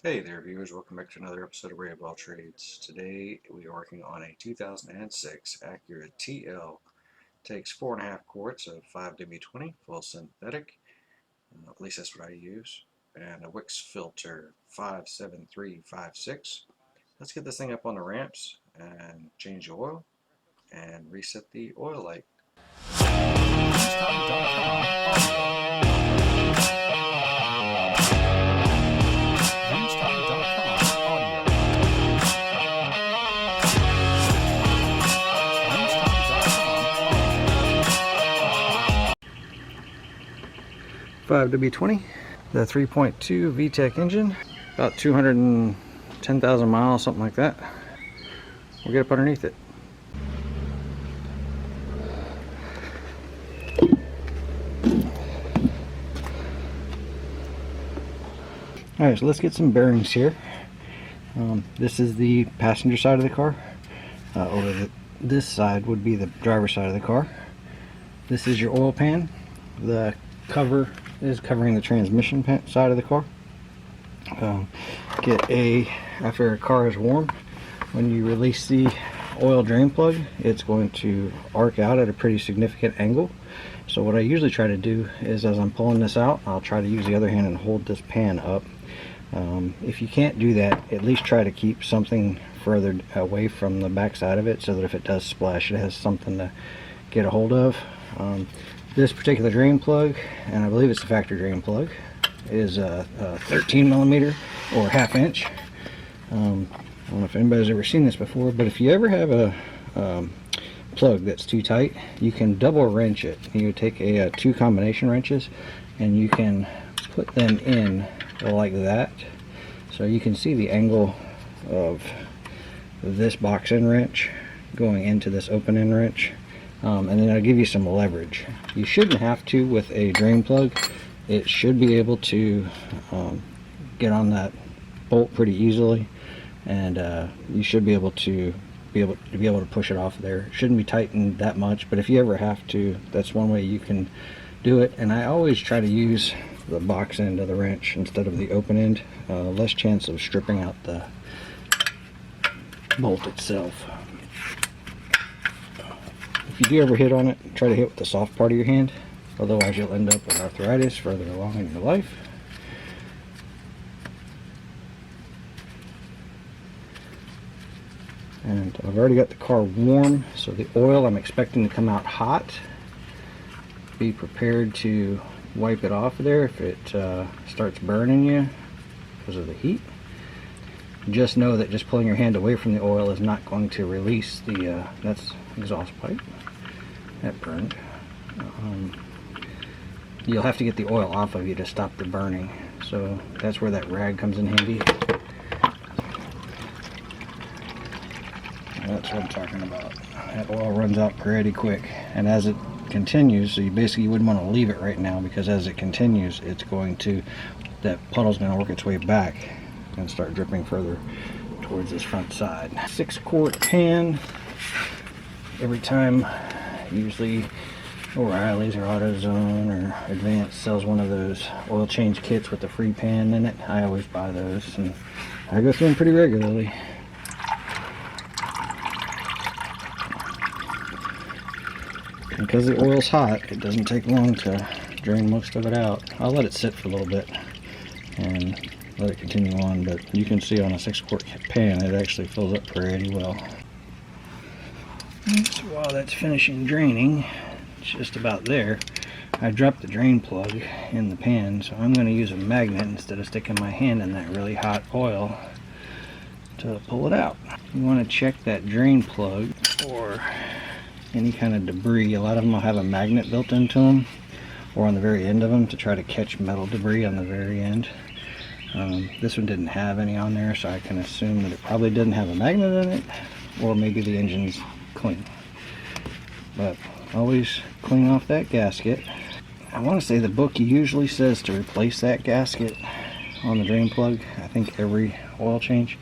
Hey there viewers, welcome back to another episode of Ray of All Trades. Today we are working on a 2006 Acura TL. Takes 4.5 quarts of 5W20, full synthetic, at least that's what I use, and a Wix filter 57356. Let's get this thing up on the ramps and change the oil and reset the oil light. 5W20, the 3.2 VTEC engine, about 210,000 miles, something like that. We'll get up underneath it. Alright, so let's get some bearings here. This is the passenger side of the car. This side would be the driver's side of the car. This is your oil pan. The cover is covering the transmission side of the car. After a car is warm, when you release the oil drain plug, it's going to arc out at a pretty significant angle. So what I usually try to do is, as I'm pulling this out, I'll try to use the other hand and hold this pan up. If you can't do that, at least try to keep something further away from the back side of it, so that if it does splash, it has something to get a hold of. This particular drain plug, and I believe it's a factory drain plug, is a 13 millimeter or ½ inch. I don't know if anybody's ever seen this before, but if you ever have a plug that's too tight, you can double wrench it. You take two combination wrenches and you can put them in like that, so you can see the angle of this box end wrench going into this open end wrench. And then it'll give you some leverage. You shouldn't have to with a drain plug. It should be able to get on that bolt pretty easily, and you should be able to push it off there. It shouldn't be tightened that much, but if you ever have to, that's one way you can do it. And I always try to use the box end of the wrench instead of the open end. Less chance of stripping out the bolt itself. If you do ever hit on it, try to hit with the soft part of your hand, otherwise you'll end up with arthritis further along in your life. And I've already got the car warm, so the oil I'm expecting to come out hot. Be prepared to wipe it off there if it starts burning you because of the heat. Just know that just pulling your hand away from the oil is not going to release the that's exhaust pipe. That burned. You'll have to get the oil off of you to stop the burning, so that's where that rag comes in handy. That's what I'm talking about. That oil runs out pretty quick, and as it continues, so you wouldn't want to leave it right now, because as it continues, that puddle's going to work its way back and start dripping further towards this front side. 6-quart pan. Every time, usually O'Reilly's or AutoZone or Advance sells one of those oil change kits with the free pan in it, I always buy those, and I go through them pretty regularly. Because the oil's hot, it doesn't take long to drain most of it out. I'll let it sit for a little bit and let it continue on, but you can see on a 6-quart pan it actually fills up pretty well. So while that's finishing draining, it's just about there, I dropped the drain plug in the pan, so I'm going to use a magnet instead of sticking my hand in that really hot oil to pull it out. You want to check that drain plug for any kind of debris. A lot of them will have a magnet built into them, or on the very end of them, to try to catch metal debris on the very end. This one didn't have any on there, so I can assume that it probably didn't have a magnet in it, or maybe the engine's clean. But always clean off that gasket. I want to say the book usually says to replace that gasket on the drain plug, I think every oil change.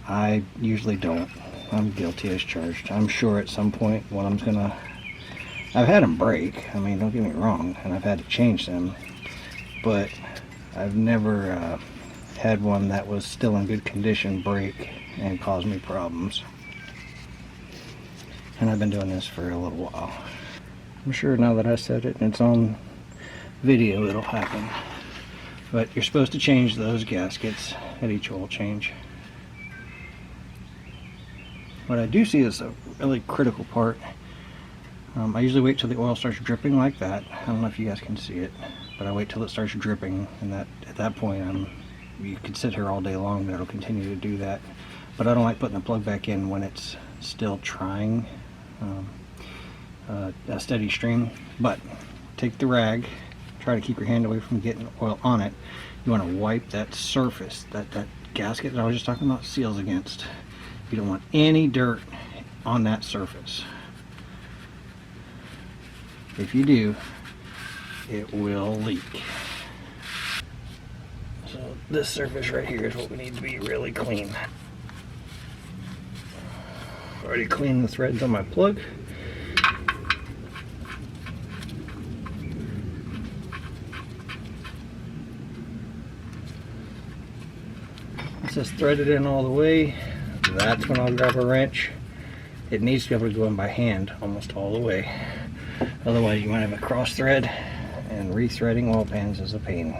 I usually don't. I'm guilty as charged. I'm sure at some point I've had them break, I mean, don't get me wrong, and I've had to change them, but I've never had one that was still in good condition break and cause me problems. And I've been doing this for a little while. I'm sure now that I said it and it's on video, it'll happen. But you're supposed to change those gaskets at each oil change. What I do see is a really critical part. I usually wait till the oil starts dripping like that. I don't know if you guys can see it, but I wait till it starts dripping, and at that point you could sit here all day long and it'll continue to do that. But I don't like putting the plug back in when it's still trying a steady stream. But take the rag, try to keep your hand away from getting oil on it. You want to wipe that surface, that gasket that I was just talking about seals against. You don't want any dirt on that surface. If you do, it will leak. So this surface right here is what we need to be really clean. Already cleaned the threads on my plug. Once it's threaded in all the way, that's when I'll grab a wrench. It needs to be able to go in by hand almost all the way. Otherwise you might have a cross thread, and rethreading oil pans is a pain.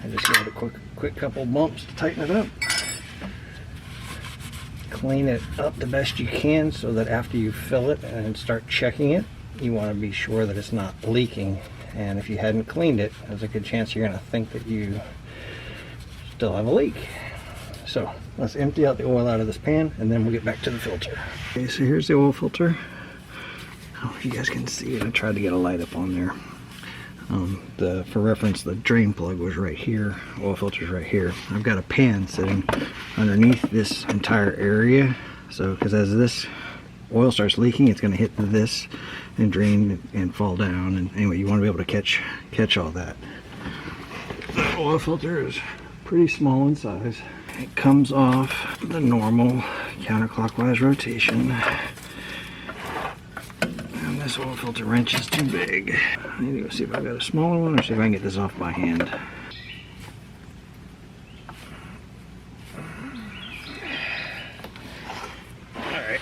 I just give it a quick couple bumps to tighten it up. Clean it up the best you can so that after you fill it and start checking it, you want to be sure that it's not leaking. And if you hadn't cleaned it, there's a good chance you're going to think that you still have a leak. So let's empty out the oil out of this pan and then we'll get back to the filter. Okay, so here's the oil filter. I don't know if you guys can see it. I tried to get a light up on there. For reference, the drain plug was right here. Oil filter's right here. I've got a pan sitting underneath this entire area. So, because as this oil starts leaking, it's going to hit this and drain and fall down. And anyway, you want to be able to catch all that. The oil filter is pretty small in size. It comes off the normal counterclockwise rotation. And this oil filter wrench is too big. I need to go see if I've got a smaller one or see if I can get this off by hand. Alright.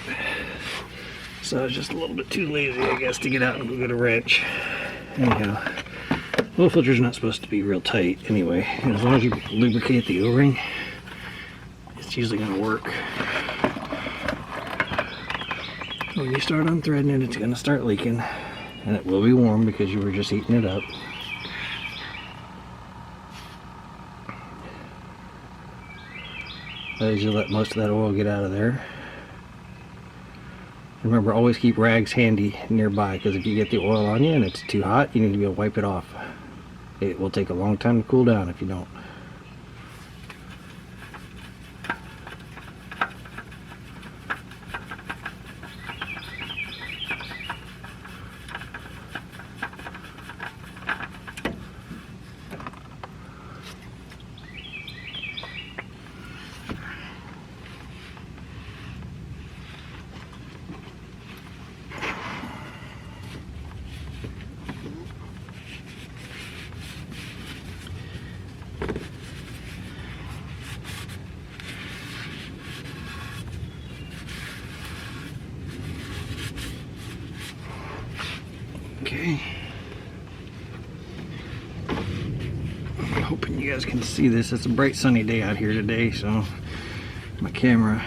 So I was just a little bit too lazy, I guess, to get out and go get a wrench. Anyhow, oil filter's not supposed to be real tight anyway. And as long as you lubricate the O-ring, it's usually going to work. When you start unthreading it, it's going to start leaking, and it will be warm because you were just heating it up. As you let most of that oil get out of there. Remember, always keep rags handy nearby, because if you get the oil on you and it's too hot, you need to be able to wipe it off. It will take a long time to cool down if you don't. Okay. I'm hoping you guys can see this. It's a bright sunny day out here today, so my camera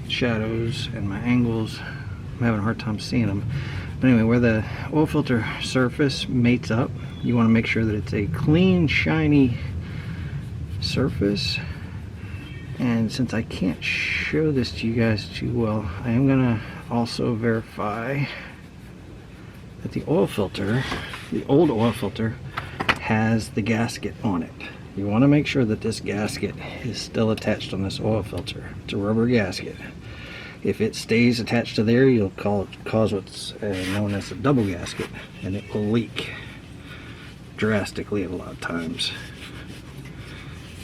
shadows and my angles, I'm having a hard time seeing them. But anyway, where the oil filter surface mates up, you want to make sure that it's a clean, shiny surface. And since I can't show this to you guys too well, I am going to also verify that the oil filter, the old oil filter, has the gasket on it. You want to make sure that this gasket is still attached on this oil filter. It's a rubber gasket. If it stays attached to there, you'll cause what's known as a double gasket, and it will leak drastically a lot of times.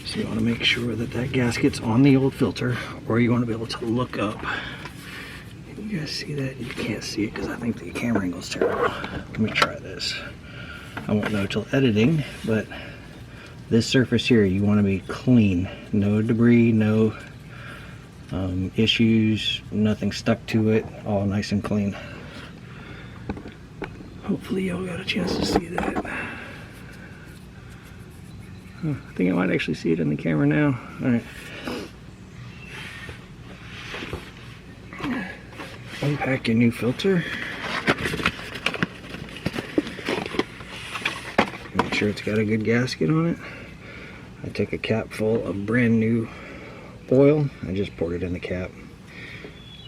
So you want to make sure that that gasket's on the old filter, or you want to be able to look up. You guys see that? You can't see it because I think the camera angle is terrible. Let me try this. I won't know till editing, but This surface here, you want to be clean. No debris, no issues, nothing stuck to it, all nice and clean. Hopefully y'all got a chance to see that. I think I might actually see it in the camera now. Alright. Unpack your new filter. Make sure it's got a good gasket on it. I take a cap full of brand new oil. I just poured it in the cap.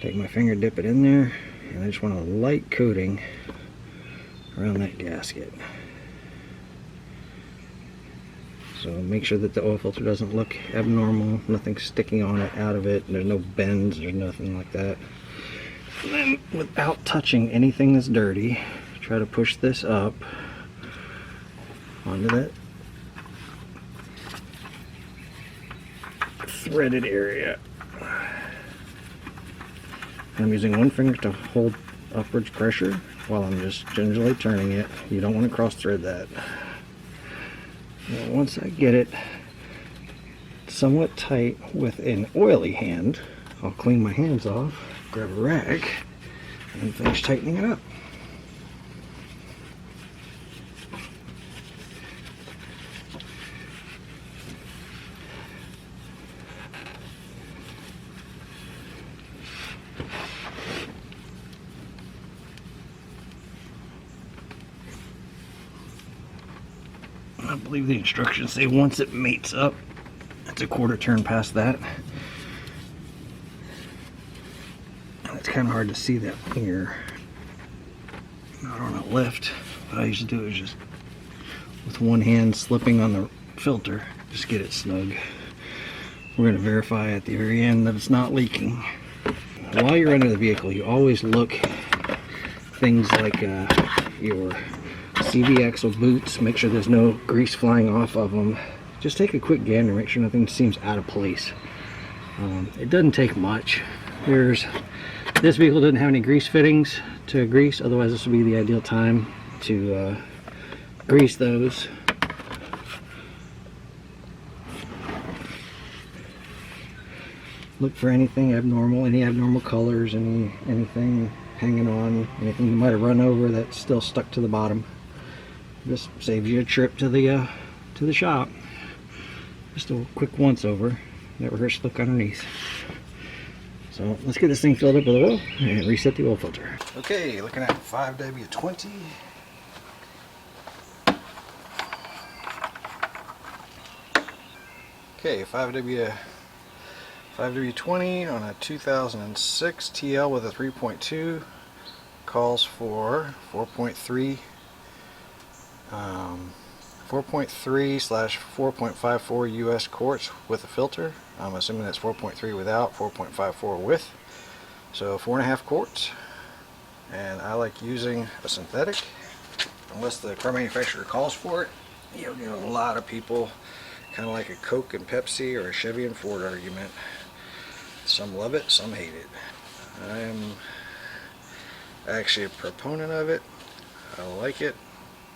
Take my finger, dip it in there, and I just want a light coating around that gasket. So make sure that the oil filter doesn't look abnormal, nothing sticking on it, out of it, there's no bends or nothing like that. And then without touching anything that's dirty, try to push this up onto that threaded area. I'm using one finger to hold upwards pressure while I'm just gingerly turning it. You don't want to cross thread that. Now, once I get it somewhat tight with an oily hand, I'll clean my hands off, grab a rag, and finish tightening it up. I believe the instructions say once it mates up, it's a quarter turn past that. It's kind of hard to see that when you're not on a lift. What I usually do is just with one hand slipping on the filter, just get it snug. We're going to verify at the very end that it's not leaking. While you're under the vehicle, you always look things like your CV axle boots, make sure there's no grease flying off of them. Just take a quick gander, make sure nothing seems out of place. It doesn't take much. This vehicle doesn't have any grease fittings to grease, otherwise this would be the ideal time to grease those. Look for anything abnormal, any abnormal colors, anything hanging on, anything you might have run over that's still stuck to the bottom. This saves you a trip to the shop. Just a quick once over. Never hurts to look underneath. So let's get this thing filled up with oil and reset the oil filter. Okay, looking at 5W20. Okay, 5W20 on a 2006 TL with a 3.2 calls for 4.3/4.54 US quarts with a filter. I'm assuming that's 4.3 without, 4.54 with. So 4.5 quarts. And I like using a synthetic, unless the car manufacturer calls for it. You'll get a lot of people, kind of like a Coke and Pepsi or a Chevy and Ford argument. Some love it, some hate it. I'm actually a proponent of it. I like it.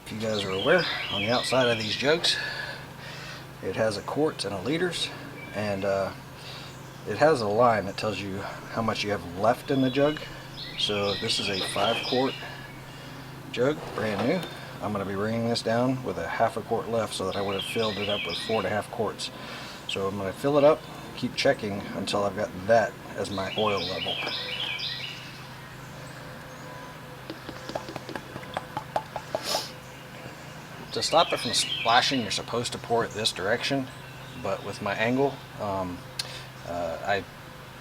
If you guys are aware, on the outside of these jugs, it has a quarts and a liters, and it has a line that tells you how much you have left in the jug. So this is a 5-quart jug, brand new. I'm going to be bringing this down with a half a quart left, so that I would have filled it up with 4.5 quarts. So I'm going to fill it up, keep checking until I've got that as my oil level. To stop it from splashing, you're supposed to pour it this direction, but with my angle, I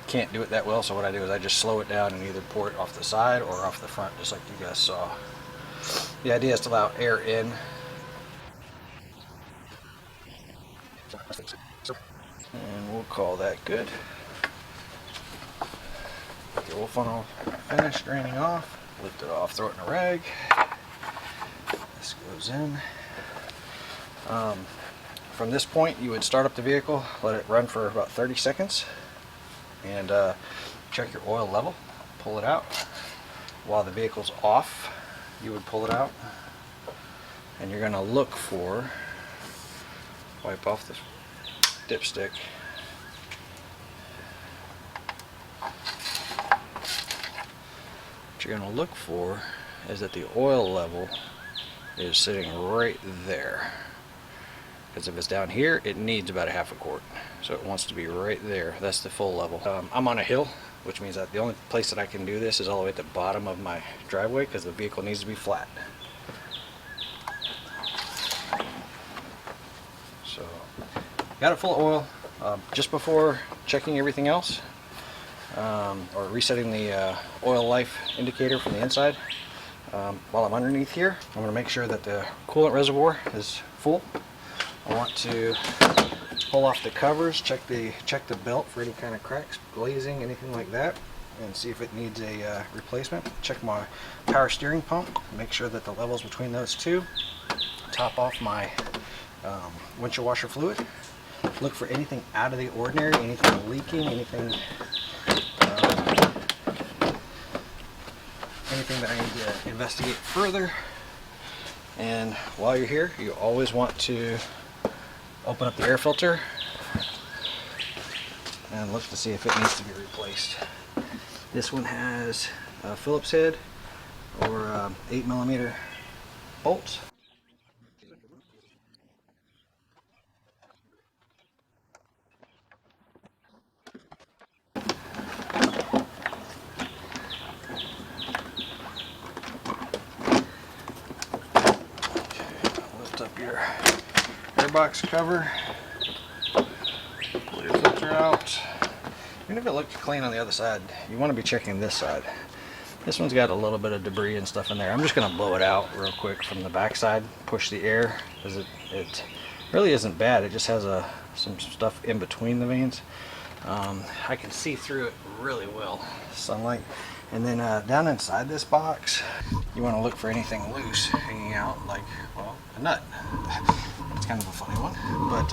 can't do it that well, so what I do is I just slow it down and either pour it off the side or off the front, just like you guys saw. The idea is to allow air in. And we'll call that good. The oil funnel finished draining off. Lift it off, throw it in a rag. This goes in. From this point, you would start up the vehicle, let it run for about 30 seconds, and check your oil level, pull it out. While the vehicle's off, you would pull it out, and you're going to look for wipe off the dipstick. What you're going to look for is that the oil level is sitting right there. Because if it's down here, it needs about a half a quart. So it wants to be right there. That's the full level. I'm on a hill, which means that the only place that I can do this is all the way at the bottom of my driveway because the vehicle needs to be flat. So, got it full of oil. Just before checking everything else, or resetting the oil life indicator from the inside, while I'm underneath here, I'm going to make sure that the coolant reservoir is full. I want to pull off the covers, check the belt for any kind of cracks, glazing, anything like that, and see if it needs a replacement. Check my power steering pump, make sure that the levels between those two. Top off my windshield washer fluid. Look for anything out of the ordinary, anything leaking, anything that I need to investigate further. And while you're here, you always want to open up the air filter and look to see if it needs to be replaced. This one has a Phillips head or 8mm bolts. Lift up your airbox cover, pull your filter out. Even if it looks clean on the other side, you want to be checking this side. This one's got a little bit of debris and stuff in there. I'm just going to blow it out real quick from the back side, push the air, because it really isn't bad. It just has some stuff in between the veins. I can see through it really well, sunlight. And then down inside this box, you want to look for anything loose hanging out, like, well, a nut. It's kind of a funny one, but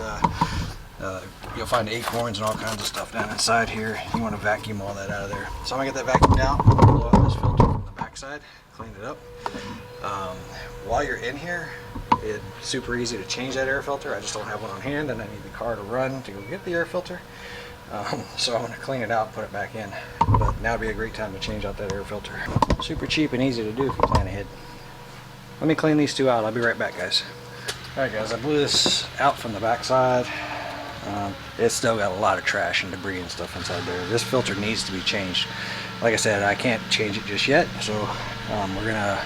you'll find acorns and all kinds of stuff down inside here. You want to vacuum all that out of there. So I'm going to get that vacuumed out, blow out this filter from the back side, clean it up. While you're in here, it's super easy to change that air filter. I just don't have one on hand, and I need the car to run to go get the air filter. So I'm going to clean it out and put it back in. But now would be a great time to change out that air filter. Super cheap and easy to do if you plan ahead. Let me clean these two out. I'll be right back, guys. Alright guys, I blew this out from the back side. It's still got a lot of trash and debris and stuff inside there. This filter needs to be changed. Like I said, I can't change it just yet, so we're going to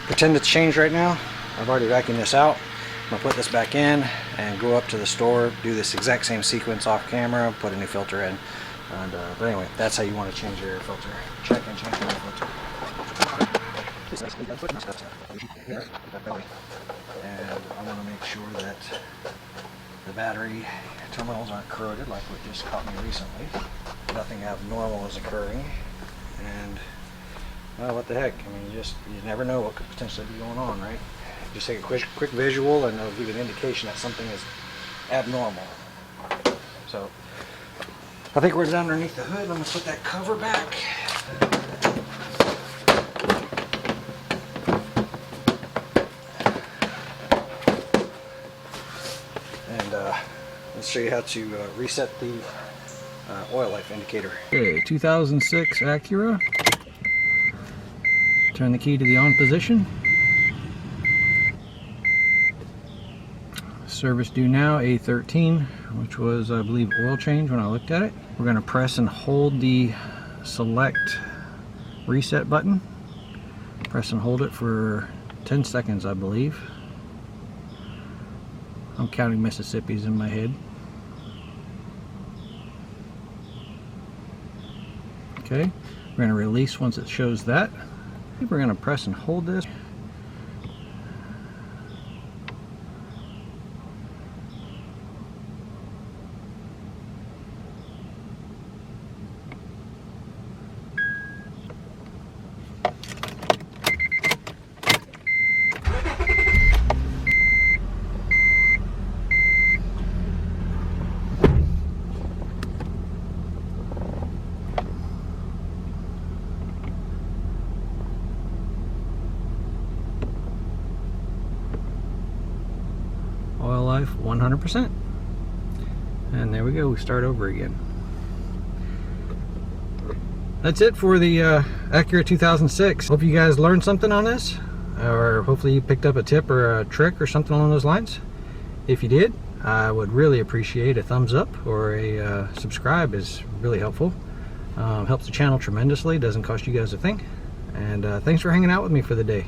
pretend it's changed right now. I've already vacuumed this out. I'm going to put this back in and go up to the store, do this exact same sequence off camera, put a new filter in. And, but anyway, that's how you want to change your air filter. Check and change your air filter. And I want to make sure that the battery terminals aren't corroded like what just caught me recently. Nothing abnormal is occurring. And well, what the heck, I mean, you never know what could potentially be going on, right? Just take a quick visual and it'll give you an indication that something is abnormal. So I think we're down underneath the hood. I'm going to put that cover back. And let's show you how to reset the oil life indicator. Okay, 2006 Acura. Turn the key to the on position. Service due now, A13, which was, I believe, oil change when I looked at it. We're going to press and hold the select reset button. Press and hold it for 10 seconds, I believe. I'm counting Mississippi's in my head. Okay, we're going to release once it shows that. We're going to press and hold this. 100%. And there we go, we start over again. That's it for the Acura 2006. Hope you guys learned something on this, or hopefully you picked up a tip or a trick or something along those lines. If you did, I would really appreciate a thumbs up or a subscribe. Is really helpful. Helps the channel tremendously, doesn't cost you guys a thing. And thanks for hanging out with me for the day.